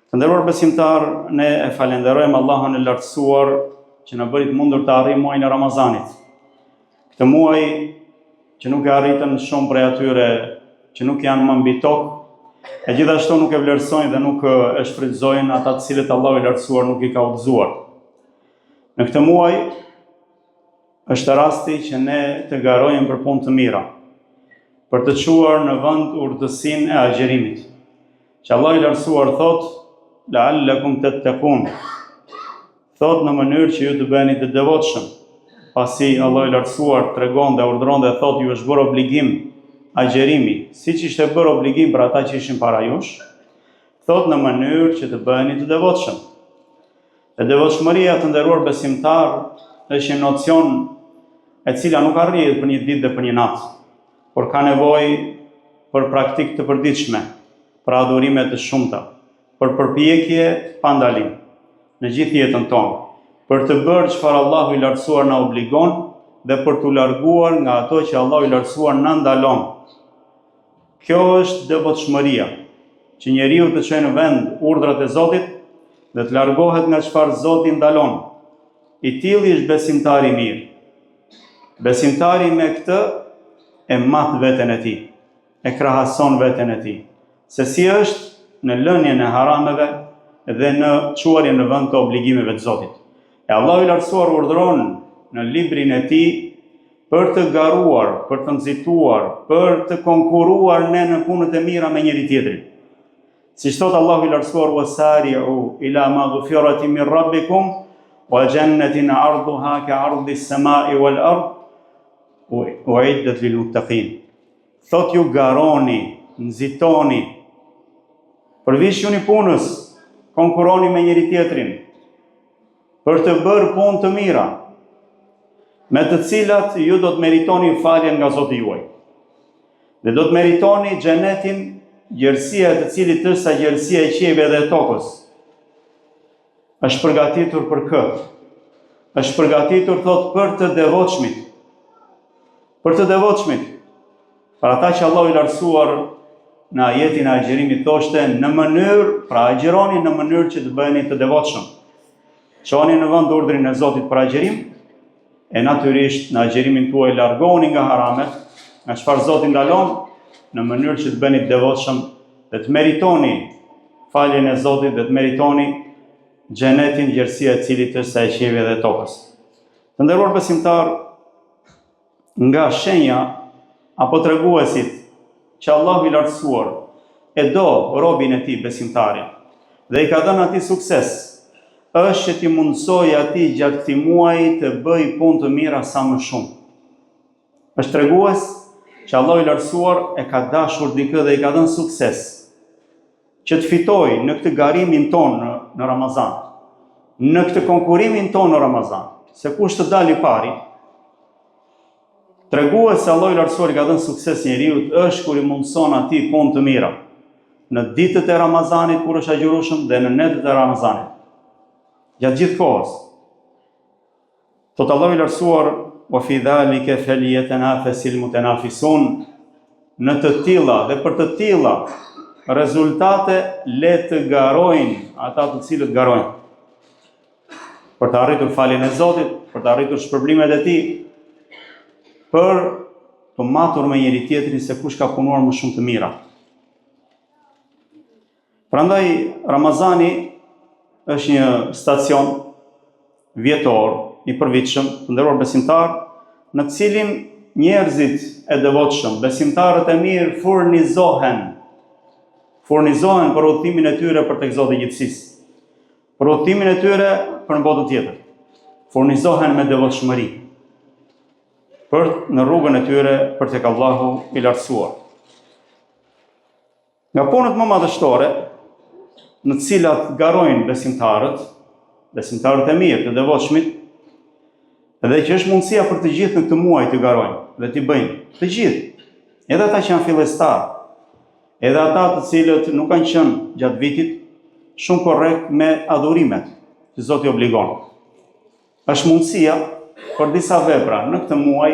Të nderuar besimtar, ne e falenderojmë Allahun e lartësuar që na bëri të mundur të arrijmë muajin e Ramazanit. Këtë muaj që nuk e arritën shumë prej atyre që nuk janë më mbi tokë, e gjithashtu nuk e vlerësojnë dhe nuk e shfrytëzojnë ata të cilët Allahu i lartësuar nuk i ka udhëzuar. Në këtë muaj është rasti që ne të garojmë për punë të mira, për të çuar në vend urtësinë e agjerimit. Që Allahu i lartësuar thotë: la'allakum tattaqun. Thot në mënyrë që ju të bëheni të devotshëm. Pasi Allahu i lartësuar tregon dhe urdhëron dhe thot ju është bërë obligim agjerimi, siç ishte bërë obligim për ata që ishin para jush, thot në mënyrë që të bëheni të devotshëm. E devotshmëria, të nderuar besimtar, është një nocion e cila nuk arrihet për një ditë dhe për një natë, por ka nevojë për praktikë të përditshme, për adhurime të shumta, për përpjekje pa ndalim në gjithë jetën tonë, për të bërë çfarë Allahu i lartësuar na obligon dhe për t'u larguar nga ato që Allahu i lartësuar na ndalon. Kjo është devotshmëria, që njeriu të çojë në vend urdhrat e Zotit dhe të largohet nga çfarë Zoti ndalon. I tilli është besimtari i mirë. Besimtari me këtë e mat veten e tij, e krahason veten e tij, se si është në lënien e harameve dhe në çuarjen në vend të obligimeve të Zotit. E Allahu i lartësuar urdhëron në librin e tij për të garuar, për të nxituar, për të konkuruar ne në punët e mira me njëri tjetrin. Siç thot Allahu i lartësuar: "Wasari'u ila maghfiratin min rabbikum wa jannatin 'arduha ka'ardi as-sama'i wal ard u'iddat lil muttaqin." Thot ju garoni, nxitoni, përvishjuni punës, konkuroni me njëri tjetrin, për të bërë punë të mira, me të cilat ju do të meritoni faljen nga Zoti juaj. Dhe do të meritoni xhenetin, gjerësia e të cilit është sa gjerësia e qiejve dhe e tokës. Është përgatitur për këtë. Është përgatitur, thot, për të devotshmit. Për të devotshmit. Për ata që Allahu i lartësuar në ajetin e agjerimit thoshte në mënyrë, pra agjeroni në mënyrë që të bëheni të devotshëm. Çoni në vend urdhrin e Zotit për agjerim, e natyrisht në agjerimin tuaj largohuni nga haramet, nga çfarë Zoti ndalon, në mënyrë që të bëheni të devotshëm dhe të meritoni faljen e Zotit dhe të meritoni xhenetin, gjerësia e cilit është sa e qiejve dhe tokës. Të nderuar besimtar, nga shenja apo treguesit që Allahu i lartësuar e do robin e tij besimtarin dhe i ka dhënë atij sukses, është që ti mundsoj atij gjatë këtij muaji të bëj punë të mira sa më shumë. Është tregues që Allahu i lartësuar e ka dashur dikë dhe i ka dhënë sukses që të fitojë në këtë garimin tonë në Ramazan, në këtë konkurimin tonë në Ramazan, se kush të dali pari. Tregues se Allahu i lartësuar i ka dhënë sukses njeriut është kur i mundson atij punë të mira në ditët e Ramazanit kur është agjërueshëm dhe në netët e Ramazanit. Gjatë gjithë kohës. Thot Allahu i lartësuar: "Wa fi dhalika falyatanafasil mutanafisun." Në të tilla dhe për të tilla rezultate le të garojnë ata të cilët garojnë. Për të arritur faljen e Zotit, për të arritur shpërblimet e tij, për të matur me njëri tjetrin se kush ka punuar më shumë të mira. Prandaj Ramazani është një stacion vjetor i përvitshëm, të nderuar besimtar, në të cilin njerëzit e devotshëm, besimtarët e mirë furnizohen për udhëtimin e tyre për tek Zoti i gjithësisë, për udhëtimin e tyre për në botën tjetër. Furnizohen me devotshmëri për në rrugën e tyre për tek Allahu i lartësuar. Nga punët më madhështore, në të cilat garojnë besimtarët e mirë, të devotshmit, edhe që është mundësia për të gjithë në këtë muaj të garojnë dhe t'i bëjnë, të gjithë, edhe ata që janë fillestar, edhe ata të cilët nuk kanë qenë gjatë vitit shumë korrekt me adhurimet që Zoti obligon. Është mundësia për disa vepra në këtë muaj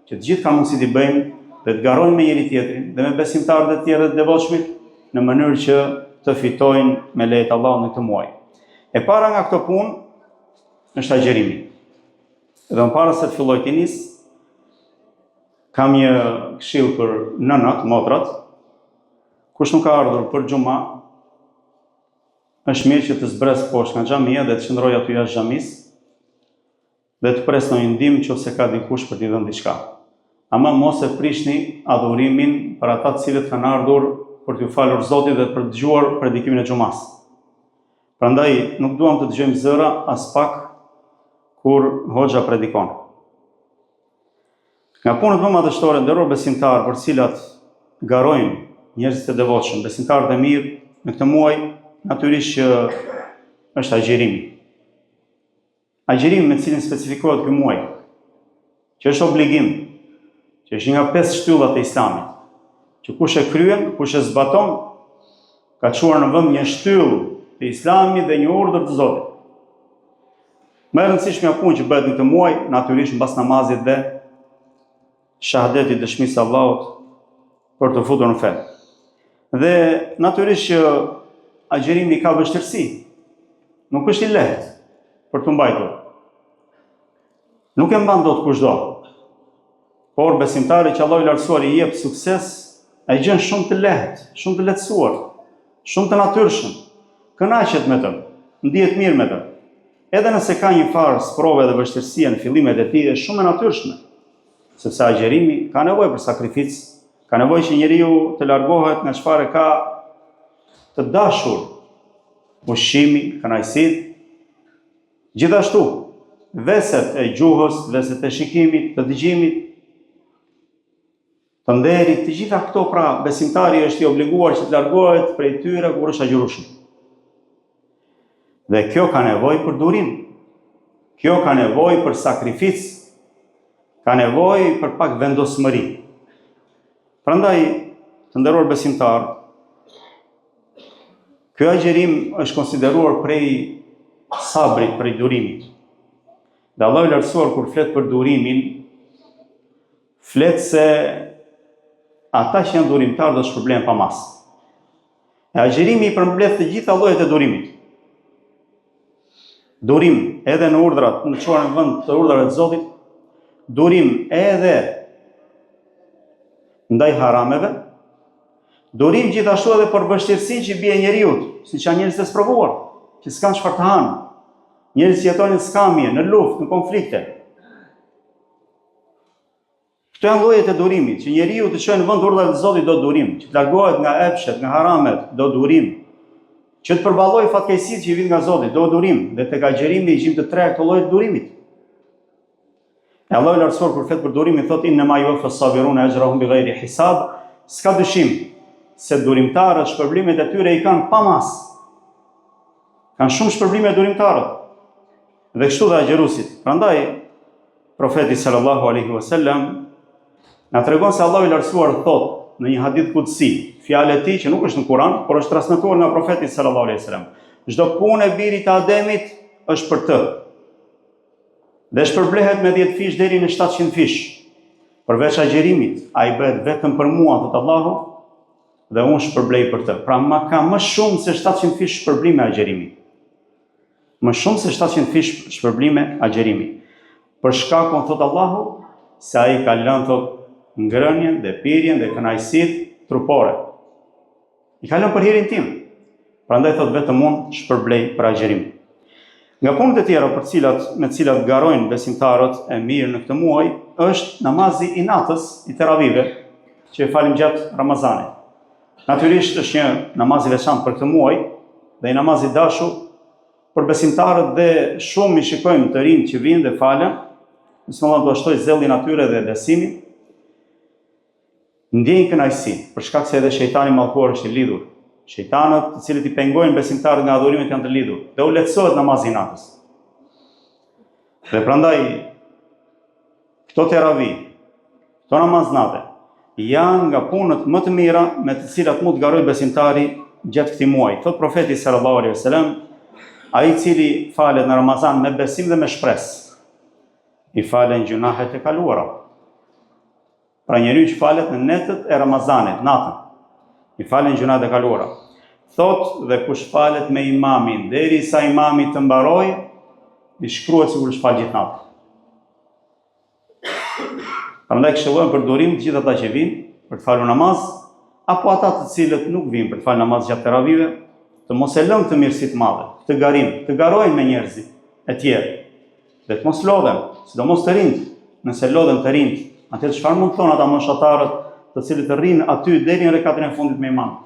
që të gjithë kanë mundësi t'i bëjmë dhe të garojnë me njëri tjetrin dhe me besimtarët e tjerë të devotshmit në mënyrë që të fitojnë me lejtë Allah në këtë muaj. E para nga këto punë është agjerimi. Dhe më para se të filloj të nis, kam një këshill për nënat, motrat, kush nuk ka ardhur për xhuma, është mirë që të zbres poshtë nga xhamia dhe të qëndroj aty jashtë xhamisë dhe të pres ndonjë ndihmë nëse ka dikush për t'i dhënë diçka. Ama mos e prishni adhurimin për ata të cilët kanë ardhur për t'ju falur Zotit dhe për të dëgjuar predikimin e xumas. Prandaj nuk duam të dëgjojmë zëra as pak kur hoxha predikon. Nga punët më madhështore nderuar besimtar për cilat garojnë njerëzit e devotshëm, besimtarët e mirë në këtë muaj, natyrisht që është agjerimi. Agjerimi me cilin specifikohet ky muaj, që është obligim, që është një nga 5 shtyllat e Islamit, që kush e kryen, kush e zbaton, ka çuar në vend një shtyllë të Islamit dhe një urdhër të Zotit. Më e rëndësishmja punë që bëhet në këtë muaj, natyrisht mbas namazit dhe shahadetit dëshmisë së Allahut për të futur në fe. Dhe natyrisht që agjerimi ka vështirësi. Nuk është i lehtë për të mbajtur. Nuk e mban dot kushdo. Por besimtari që Allahu i lartësuar i jep sukses, ai gjen shumë të lehtë, shumë të lehtësuar, shumë të natyrshëm. Kënaqet me të, ndihet mirë me të. Edhe nëse ka një farë sprove dhe vështirësie në fillimet e tij, është shumë e natyrshme. Sepse agjerimi ka nevojë për sakrificë, ka nevojë që njeriu të largohet nga çfarë ka të dashur, ushqimi, kënaqësitë. Gjithashtu, veset e gjuhës, veset e shikimit, të dëgjimit, të nderit, të gjitha këto pra besimtari është i obliguar që të largohet prej tyre kur është agjërueshëm. Dhe kjo ka nevojë për durim. Kjo ka nevojë për sakrificë. Ka nevojë për pak vendosmëri. Prandaj, të nderuar besimtar, ky agjerim është konsideruar prej sabrit, prej durimit. Dhe Allahu i lartësuar kur flet për durimin, flet se ata që janë durimtar do shpërblen pa mas. E agjerimi i përmbledh të gjitha llojet e durimit. Durim edhe në urdhrat, në çuar në vend të urdhrave të Zotit, durim edhe ndaj harameve, durim gjithashtu edhe për vështirësinë që bie njeriu, siç janë njerëzit e sprovuar, që s'kan çfarë të hanë, njerëz që jetojnë në skamje, në luftë, në konflikte. Këto janë llojet e durimit, që njeriu të çojë në vend urdhrave të Zotit do durim, që të largohet nga epshet, nga haramet, do durim, që të përballojë fatkeqësitë që i vijnë nga Zoti, do durim, dhe tek agjerimi i gjim të tre këto lloje të durimit. E Allahu i lartësuar kur flet për durimin thotë inna ma yuwaffas sabiruna ajrahum bighayri hisab, s'ka dyshim se durimtarët shpërblimet e tyre i kanë pa mas. Kanë shumë shpërblime durimtarët. Dhe kështu dhe agjeruesit. Prandaj profeti sallallahu alaihi wasallam na tregon se Allahu i lartësuar thotë në një hadith kutsi, fjalë e tij që nuk është në Kur'an, por është transmetuar nga profeti sallallahu alaihi wasallam. Çdo punë e birit të Ademit është për të. Dhe shpërblehet me 10 fish deri në 700 fish. Përveç agjerimit, ai bëhet vetëm për mua, thot Allahu, dhe unë shpërblej për të. Pra ka më shumë se 700 fish shpërblime agjerimi. Më shumë se 700 fish shpërblime agjerimi. Për shkakun, thot Allahu, se ai ka lënë thot ngrënien dhe pirjen dhe kënaqësitë trupore. I ka lënë për hirin tim. Prandaj thot vetëm unë shpërblej për agjerim. Nga punët e tjera me të cilat garojnë besimtarët e mirë në këtë muaj, është namazi i natës i teravive, që e falim gjatë Ramazanit. Natyrisht është një namaz i veçantë për këtë muaj, dhe i namaz i dashur për besimtarët dhe shumë i shikojmë të rinj që vinë dhe falen, nëse Allah do shtoj zellin atyre dhe besimin, ndjejnë kënaqësi, për shkak se edhe shejtani mallkuar është i lidhur. Shejtanët, të cilët i pengojnë besimtarët nga adhurimet janë të lidhur, dhe u lehtësohet namazi i natës. Dhe prandaj këto teravi, këto namaz nate, janë nga punët më të mira me të cilat mund të garojë besimtari gjatë këtij muaji. Thot profeti sallallahu alaihi wasallam, ai i cili falet në Ramazan me besim dhe me shpresë, i falen gjunahet e kaluara. Pra njeriu që falet në netët e Ramazanit, natën, i falen gjunahet e kaluara. thot dhe kush falet me imamin, derisa imami të mbaroj, i shkruhet sikur shfal gjithë natën. Prandaj këshillojmë për durim të gjithë ata që vinë për të falur namaz, apo ata të cilët nuk vinë për të falur namaz gjatë teravive, të mos e lënë këtë mirësi të madhe, këtë garim, të garojnë me njerëzit e tjerë, dhe të mos lodhen, sidomos të rinjt. Nëse lodhen të rinjt, atëherë çfarë mund të thonë ata moshatarët, të cilët rrinë aty deri në rekatin e fundit me imam?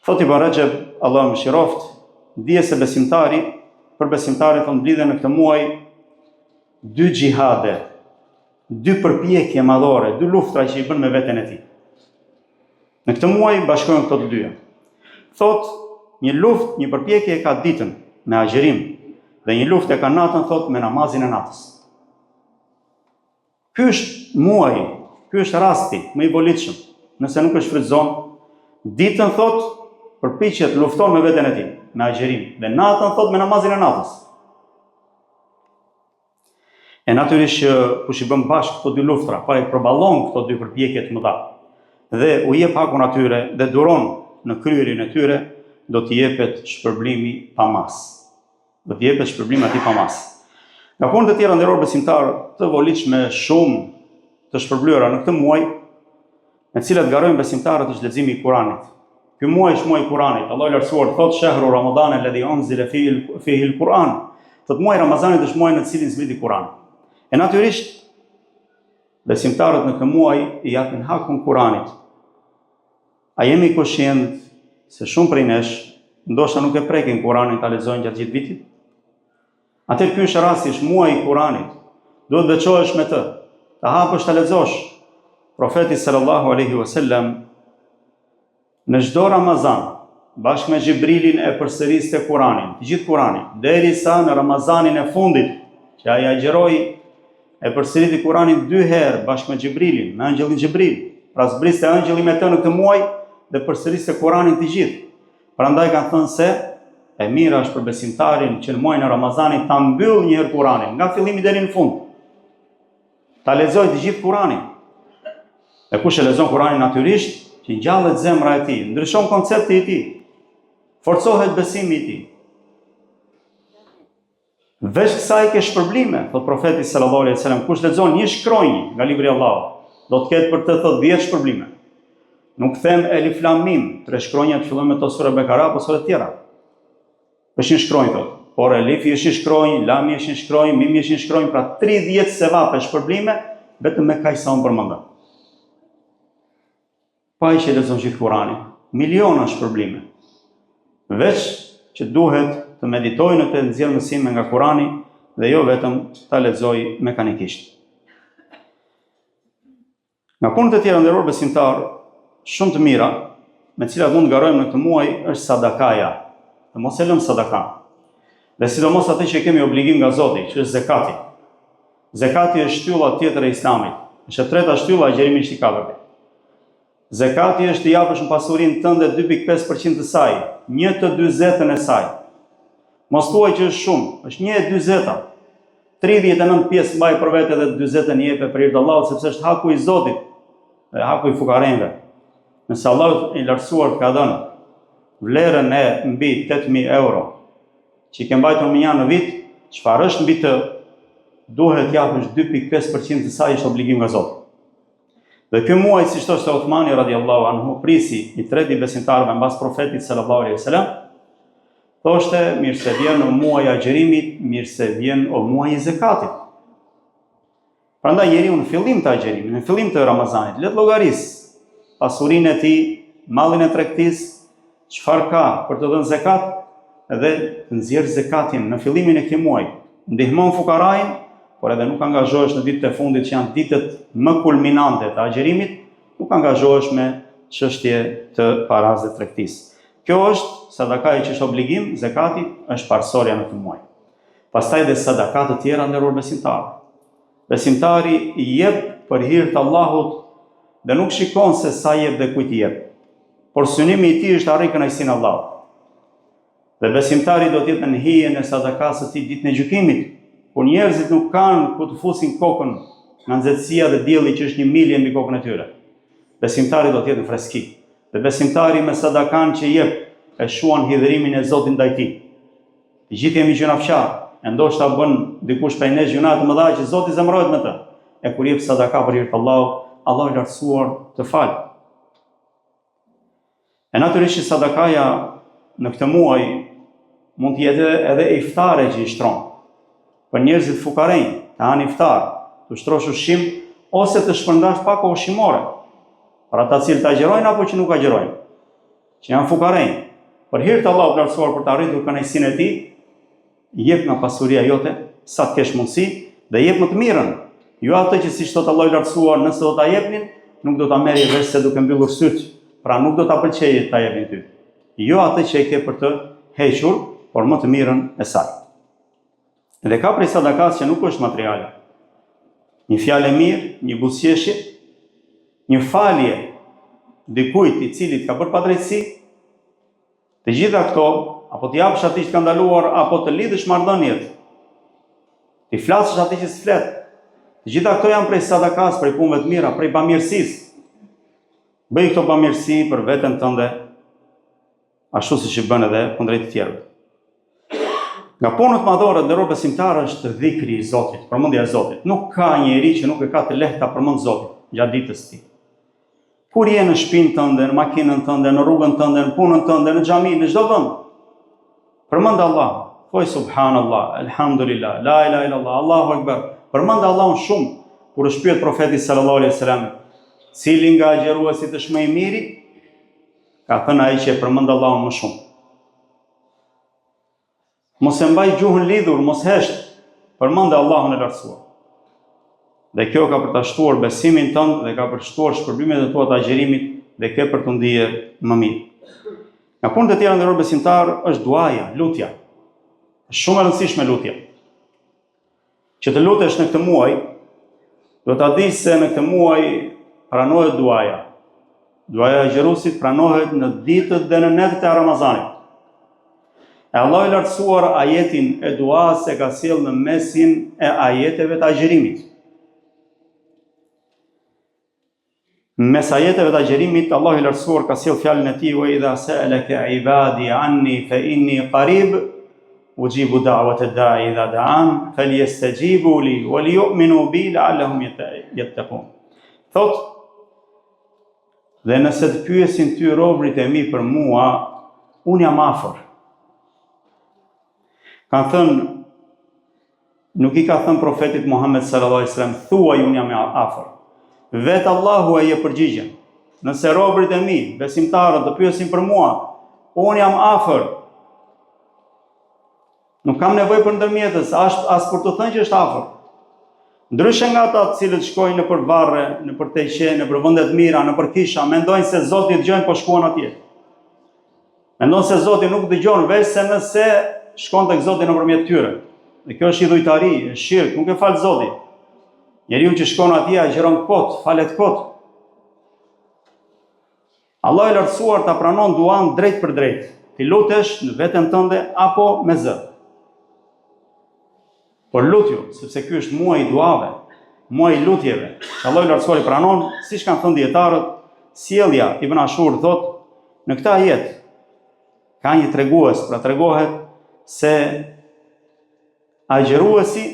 Thot Ibn Rajab, Allah më shiroft, dije se besimtari, për besimtari të mblidhen në këtë muaj dy gjihade, dy përpjekje madhore, dy luftra që i bën me veten e tij. Në këtë muaj bashkojnë këto të dyja. Thot, një luftë, një përpjekje e ka ditën me agjerim, dhe një luftë e ka natën, thot, me namazin e natës. Ky është muaji, ky është rasti më i bolitshëm, nëse nuk e shfrytëzon. Ditën, thot, përpiqet lufton me veten e tij, me agjerim, dhe natën, thot, me namazin e natës. E natyrisht që kush i bën bashkë këto dy luftra, pa i përballon këto dy përpjekje të mëdha, dhe u jep hakun atyre dhe duron në kryerjen e tyre, do t'i jepet shpërblimi pa mas. Do t'i jepet shpërblimi atij pa mas. Nga punët e tjera nderor besimtar të volitshme shumë të shpërblyera në këtë muaj, në të cilat garojnë besimtarët është leximi i Kuranit. Ky muaj është muaji i Kuranit. Allahu i lartësuar thot shahru Ramadan alladhi unzila fihi al-Quran. Thot muaji i Ramazanit është muaji në të cilin zbriti Kurani. E natyrisht besimtarët në këtë muaj i japin hakun Kuranit. A jemi koshient se shumë prej nesh ndoshta nuk e prekin Kuranin ta lexojnë gjatë gjithë vitit? Atëherë ky është rasti, është muaji i Kuranit. Duhet veçohesh me të, ta hapësh ta lexosh. Profeti sallallahu alaihi wasallam në çdo Ramazan bashkë me Xhibrilin e përsëriste Kuranin, të gjithë Kuranin, derisa në Ramazanin e fundit, që ai agjeroi e përsëriti Kuranin 2 herë bashkë me Xhibrilin, me angjëllin Xhibril. Pra zbriste angjëlli me të në këtë muaj dhe përsëriste Kuranin të gjithë. Prandaj kanë thënë se e mira është për besimtarin që në muajin e Ramazanit ta mbyll një herë Kuranin, nga fillimi deri në fund. Ta lexojë të gjithë Kuranin. E kush e lexon Kuranin natyrisht, që ngjallet zemra e tij, ndryshon koncepti i tij, forcohet besimi i tij. Veç kësaj ke shpërblime, thot profeti sallallahu alaihi wasallam, kush lexon një shkronjë nga libri i Allahut, do të ketë për të thot 10 shpërblime. Nuk them elif lam mim, 3 shkronja të fillojnë me to sura Bekara apo sura tjera. Është një shkronjë thot, por elifi është një shkronjë, lami është një shkronjë, mimi është një shkronjë, pra 30 sevape shpërblime vetëm me kaq sa unë përmenda. Pa i që lexon gjithë Kuranin, miliona shpërblime. Veç që duhet të meditojnë në të nxjerrë mësime nga Kurani dhe jo vetëm ta lexoj mekanikisht. Nga punët e tjera nderor besimtar, shumë të mira, me cilat mund të garojmë në këtë muaj, është sadakaja. Të mos e lëmë sadaka. Dhe sidomos atë që kemi obligim nga Zoti, që është zekati. Zekati është shtylla tjetër e Islamit. Është e treta shtylla e agjerimisht i katërt. Zekati është të japësh në pasurinë tënde 2.5% të saj, 1/40 e saj. Mos thuaj që është shumë, është 1/40. 39 pjesë mbaj për vete dhe 40 jepe për hir të Allahut, sepse është haku i Zotit dhe haku i fukarenve. Nëse Allahu i lartësuar ka dhënë vlerën e mbi 8.000 euro, që i ke mbajtur më janë në vit, çfarë është mbi të, duhet japësh 2.5% të saj, është obligim nga Zoti. Dhe ky muaj, siç thoshte Uthmani radiallahu anhu, prisi i treti besimtarëve mbas profetit sallallahu alaihi wasallam, thoshte mirë se vjen o muaj i agjerimit, mirë se vjen o muaj i zekatit. Prandaj njeriu në fillim të agjerimit, në fillim të Ramazanit, le të llogarisë pasurinë e tij, mallin e tregtisë, çfarë ka për të dhënë zekat, dhe të nxjerr zekatin në fillimin e këtij muaji. Ndihmon fukarajin, por edhe nuk angazhohesh në ditët e fundit që janë ditët më kulminante të agjerimit, nuk angazhohesh me çështje të paras dhe tregtisë. Kjo është sadakaja që është obligim, zekati është parsorja në këtë muaj. Pastaj dhe sadakat të tjera nderor besimtar. Besimtari i jep për hir të Allahut dhe nuk shikon se sa jep dhe kujt i jep. Por synimi i tij është arrijë kënaqësinë e Allahut. Dhe besimtari do të jetë në hijen e sadakas së tij ditën e gjykimit, kur njerëzit nuk kanë ku të fusin kokën nga nxehtësia dhe dielli që është 1 milje mbi kokën e tyre. Besimtari do të jetë në freski. Dhe besimtari me sadakan që jep e shuan hidhërimin e Zotit ndaj tij. Të gjithë jemi gjunafçar, e ndoshta bën dikush prej nesh gjuna të mëdha që Zoti zemërohet me të. E kur jep sadaka për hir të Allahut, Allahu i lartësuar të fal. E natyrisht që sadakaja në këtë muaj mund të jetë edhe iftare që i shtron. Për njerëzit fukarenj, të hanë iftar, të shtrosh ushqim ose të shpërndash pak ushqimore. Për ata cilët agjerojnë apo që nuk agjerojnë, që janë fukarenj. Për hir të Allahut lartësuar për të arritur kënaqësinë e tij, jep nga pasuria jote sa të kesh mundësi dhe jep më të mirën. Jo atë që siç thot Allahu i lartësuar, nëse do ta jepnin, nuk do ta merri vesh se duke mbyllur syt, pra nuk do ta pëlqejë ta jepnin ty. Jo atë që e ke për të hequr, por më të mirën e saj. Dhe ka prej sadakas që nuk është materiale. Një fjalë e mirë, një buzëqeshje, një falje dikujt i cili ka bërë padrejtësi, të gjitha këto, apo të japësh atij që ka ndaluar, apo të lidhësh marrëdhëniet, të flasësh atij që s'flet. Të gjitha këto janë prej sadakas, prej punëve të mira, prej bamirësisë. Bëj këto bamirësi për veten tënde, ashtu siç i bën edhe kundrejt të tjerëve. Nga punët madhore nderuar besimtarë është dhikri i Zotit, përmendja e Zotit. Nuk ka njeri që nuk e ka të lehtë ta përmend Zotin gjatë ditës së tij. Kur je në shtëpinë tënde, në makinën tënde, në rrugën tënde, në punën tënde, në xhami, në çdo vend, përmend Allah. Thuaj subhanallah, alhamdulillah, la ilaha illallah, Allahu akbar. Përmend Allahun shumë. Kur është pyet profeti sallallahu alaihi wasallam, cili nga agjeruesit është më i miri, ka thënë ai që përmend Allahun më shumë. Mos e mbaj gjuhën lidhur, mos hesht, përmend Allahun e lartësuar. Dhe kjo ka për ta shtuar besimin tënd dhe ka për të shtuar shpërblimet e tua të agjerimit dhe ke për të ndier më mirë. Nga punët e tjera nderuar besimtar është duaja, lutja. Është shumë e rëndësishme lutja. Që të lutesh në këtë muaj, do ta di se në këtë muaj pranohet duaja. Duaja e xherusit pranohet në ditët dhe në netët e Ramazanit. E Allah i lartësuar ajetin e duas e ka sjellë në mesin e ajeteve të agjerimit. Mes ajeteve të agjerimit, Allah i lartësuar ka sjellë fjalën e tij: "Wa idha sa'alaka 'ibadi 'anni fa inni qarib ujibu da'wata ad-da'i idha da'an falyastajibu li wa liyu'minu bi la'allahum yattaqun." Thot, dhe nëse të pyesin ty robërit e mi për mua, unë jam afër. Kanë thënë, nuk i ka thënë profetit Muhammed sallallahu alaihi wasallam, thuaj unë jam afër. Vetë Allahu e jep përgjigjen. Nëse robërit e mi, besimtarët, të pyesin për mua, unë jam afër. Nuk kam nevojë për ndërmjetës, as për të thënë që është afër. Ndryshe nga ata të cilët shkojnë nëpër varre, nëpër teqe, nëpër vende të mira, nëpër kisha, mendojnë se Zoti dëgjon po shkuan atje. Mendojnë se Zoti nuk dëgjon veç se nëse shkon tek Zoti nëpërmjet tyre. Dhe kjo është idhujtari, është shirk, nuk e fal Zoti. Njeriu që shkon atje agjeron kot, falet kot. Allah i lartësuar ta pranon duan drejt për drejt. Ti lutesh në veten tënde apo me zë. Por lutju, sepse ky është muaj i duave, muaj i lutjeve. Që Allah i lartësuar i pranon, siç kanë thënë dietarët, sjellja Ibn Ashur thotë, në këtë ajet ka një tregues, pra tregohet se agjeruesi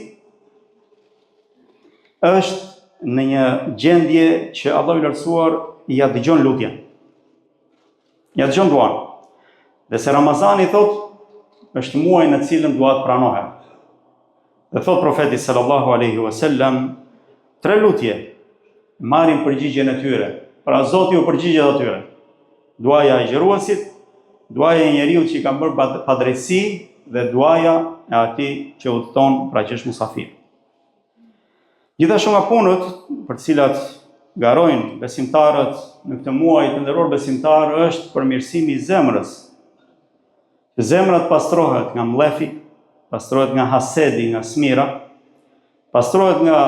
është në një gjendje që Allah i lartësuar ja dëgjon lutjen. Ja dëgjon duan. Dhe se Ramazani thot është muaj në cilën duat pranohen. Dhe thot profeti sallallahu alaihi wasallam, 3 lutje marrin përgjigjen e tyre. Pra Zoti u përgjigjet atyre. Duaja e agjeruesit, duaja e njeriu që i ka bërë padrejtësi dhe duaja e atij që udhton, pra që është musafir. Gjithashtu nga punët për të cilat garojnë besimtarët në këtë muaj të nderuar besimtar është përmirësimi i zemrës. Zemra të pastrohet nga mlefi, pastrohet nga hasedi, nga smira, pastrohet nga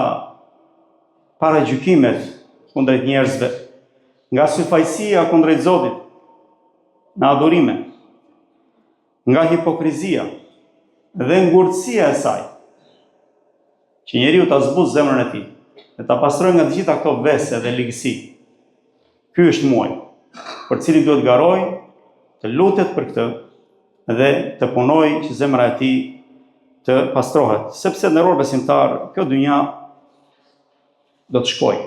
paragjykimet kundrejt njerëzve, nga syfajësia kundrejt Zotit, në adhurime, nga hipokrizia dhe ngurtësia e saj, që njeriu ta zbuz zemrën e tij dhe ta pastrojë nga të gjitha këto vese dhe ligësi. Ky është muaj. për cilin duhet garoj, të lutet për këtë dhe të punoj që zemra e tij të pastrohet, sepse nderuar besimtar, kjo dynja do të shkojë.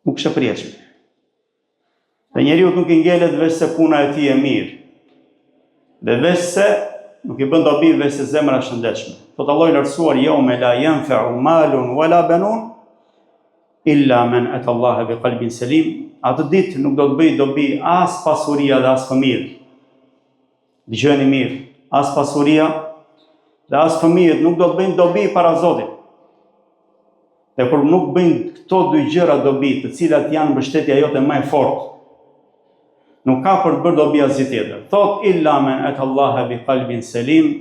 Nuk është e përjetshme. Dhe njeriu nuk i ngelet veç se puna e tij e mirë, dhe veç se nuk i bën dobi veç se zemra është shëndetshme. Thot Allahu i lartësuar, yawma la yanfa'u malun wala banun illa man ata Allah bi qalbin salim. Atë ditë nuk do të bëj dobi as pasuria dhe as fëmijët. Dëgjoni mirë, as pasuria dhe as fëmijët nuk do të bëjnë dobi para Zotit. Dhe kur nuk bëjnë këto dy gjëra dobi, të cilat janë mbështetja jote më e fortë, nuk ka për të bërë dobi asgjë tjetër. Thot illa man ata Allah bi qalbin salim,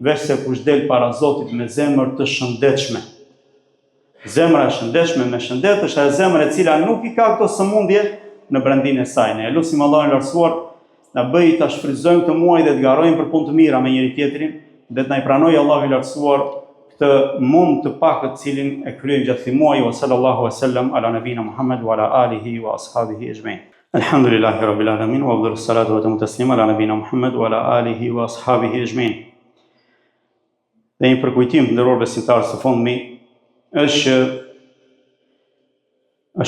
veç se kush del para Zotit me zemër të shëndetshme. Zemra e shëndetshme me shëndet është ajo zemër e cila nuk i ka këto sëmundje në brendinë e saj. Ne lutim Allahun e lartësuar na bëj ta shfrytëzojmë këtë muaj dhe të garojmë për punë të mira me njëri tjetrin, dhe të na i pranojë Allahu i lartësuar këtë mund të pakët cilin e kryejmë gjatë këtij muaji. Wa sallallahu wa sallam ala nabina Muhammad wa ala alihi wa ashabihi ajma'in. Alhamdulillahi rabbil alamin wa afdalus salatu wa taslima ala nabina Muhammad wa ala alihi wa ashabihi ajma'in. Dhe një përkujtim të nderuar besimtarë së fundmi është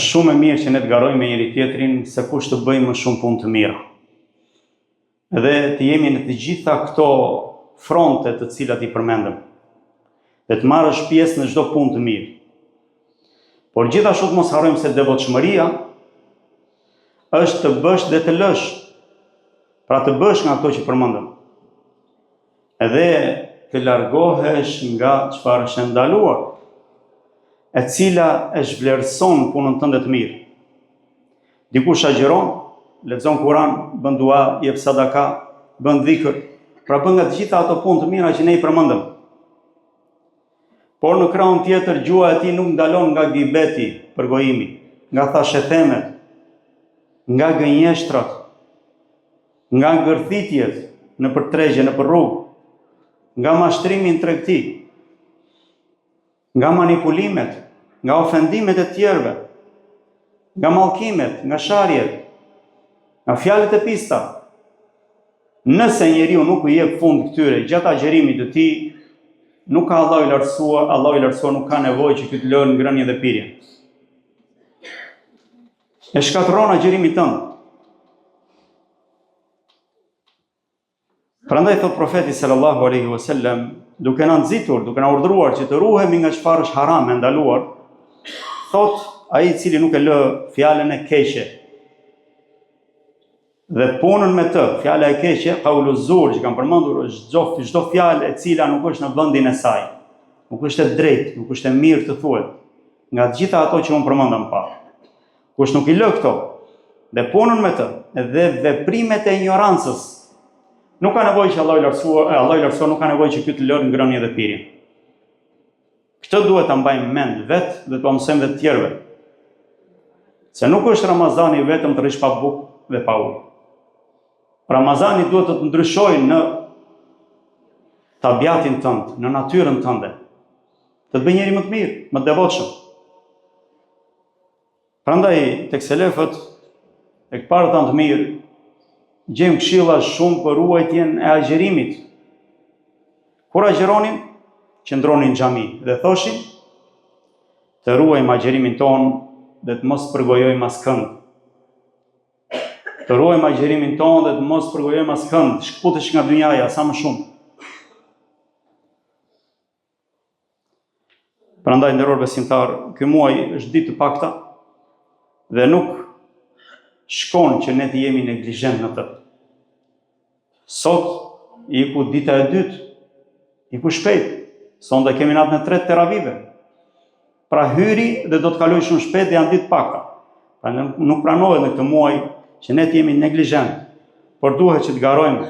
shumë e mirë që ne të garojmë me njëri tjetrin se kush të bëjmë më shumë punë të mira. Dhe të jemi në të gjitha këto fronte të cilat i përmendëm. Dhe të marrësh pjesë në çdo punë të mirë. Por gjithashtu të mos harrojmë se devotshmëria është të bësh dhe të lësh. Pra të bësh nga ato që përmendëm. Edhe të largohesh nga çfarë është ndaluar, e cila e zhvlerëson punën tënde të mirë. Dikush agjeron, lexon Kur'an, bën dua, jep sadaka, bën dhikr, pra bën nga të gjitha ato punë të mira që ne i përmendëm. Por në krahun tjetër gjua e tij nuk ndalon nga gibeti, përgojimi, nga thashethemet, nga gënjeshtrat, nga ngërthitjet në përtregje, në rrugë, nga mashtrimi në tregti, nga manipulimet, nga ofendimet e tjerëve, nga mallkimet, nga sharjet, nga fjalët e pista. Nëse njeriu nuk i jep fund këtyre gjatë agjerimit të tij, nuk ka Allahu i lartësuar nuk ka nevojë që ky të lënë ngrënien dhe pirjen. E shkatërron agjerimin tënd. Prandaj thot profeti sallallahu alaihi wasallam, duke na nxitur, duke na urdhëruar që të ruhemi nga çfarë është haram e ndaluar, thot ai i cili nuk e lë fjalën e keqe dhe punën me të, fjala e keqe, qaulu zur, që kam përmendur, është çdo fjalë e cila nuk është në vendin e saj, nuk është e drejtë, nuk është e mirë të thuhet, nga të gjitha ato që unë përmendëm pa. Kush nuk i lë këto dhe punën me të, dhe veprimet e ignorancës, nuk ka nevojë që Allahu i lartësuar nuk ka nevojë që ky të lërë ngrënien dhe pirjen. Këtë duhet ta mbajmë mend vetë dhe t'u mësojmë dhe të tjerëve. Se nuk është Ramazani vetëm të rish pa bukë dhe pa ujë. Ramazani duhet të të ndryshojë në tabiatin tënd, në natyrën tënde. Të të bëjë njëri më të mirë, më të devotshëm. Prandaj tek selefët e këparë të mirë, gjejmë këshilla shumë për ruajtjen e agjerimit. Kur agjeronin, qëndronin në xhami dhe thoshin, të ruajmë agjerimin ton dhe të mos përgojojmë askënd. Të ruajmë agjerimin ton dhe të mos përgojojmë askënd, shkputesh nga dynjaja sa më shumë. Prandaj nderuar besimtar, ky muaj është ditë të pakta dhe nuk shkon që ne të jemi neglizhent në të. Sot iku dita e dytë, iku shpejt, sonde kemi natën e tretë teravive. Pra hyri dhe do të kaloj shumë shpejt dhe janë ditë pakta. Pra nuk pranohet në këtë muaj që ne të jemi neglizhent, por duhet që të garojmë,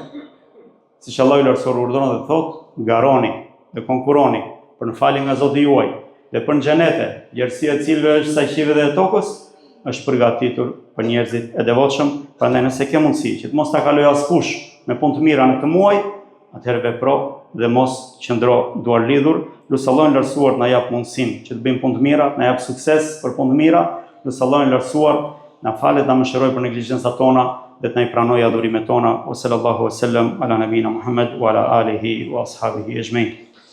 siç Allahu i lartësuar urdhëron dhe thotë, garoni dhe konkuroni për në falje nga Zoti juaj dhe për në xhenete, gjerësia e cilëve është sa qive dhe tokës, është përgatitur për njerëzit e devotshëm. Prandaj nëse ke mundësi që të mos ta kaloj askush me punë të mira në këtë muaj, atëherë vepro dhe mos qëndro duar lidhur. Lutë Allahun e lartësuar na jap mundësinë që të bëjmë punë të mira, na jap sukses për punë të mira. Lutë Allahun e lartësuar na falet, na mëshiroj për neglizhencat tona dhe të na i pranoj adhurimet tona. O sallallahu wasallam ala nabina Muhammad wa ala alihi wa ashabihi ejmain.